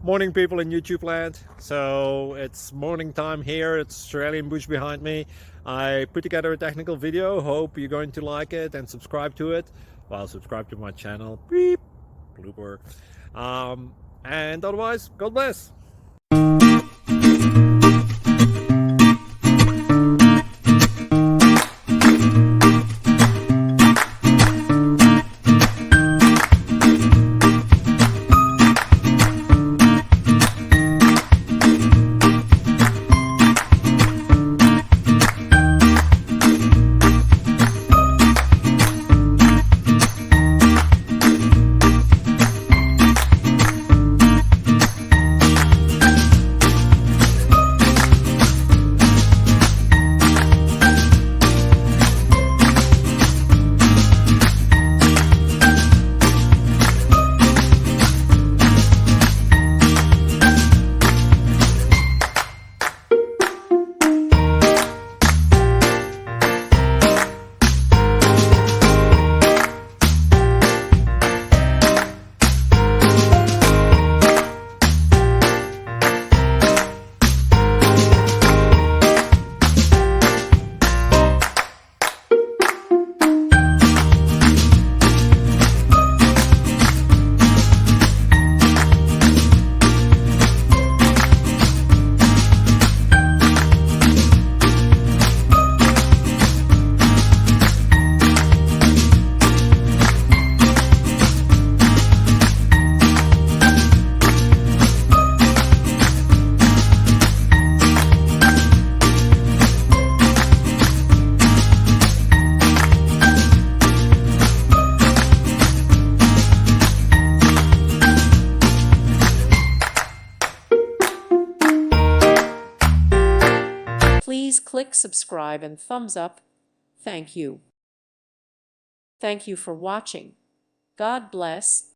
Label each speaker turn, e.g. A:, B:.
A: Morning, people in YouTube land. So it's morning time here. It's Australian bush behind me. I put together a technical video. Hope you're going to like it and subscribe to it. Well, subscribe to my channel. Beep, blooper. And otherwise, God bless.
B: Please click subscribe and thumbs up. Thank you. Thank you for watching. God bless.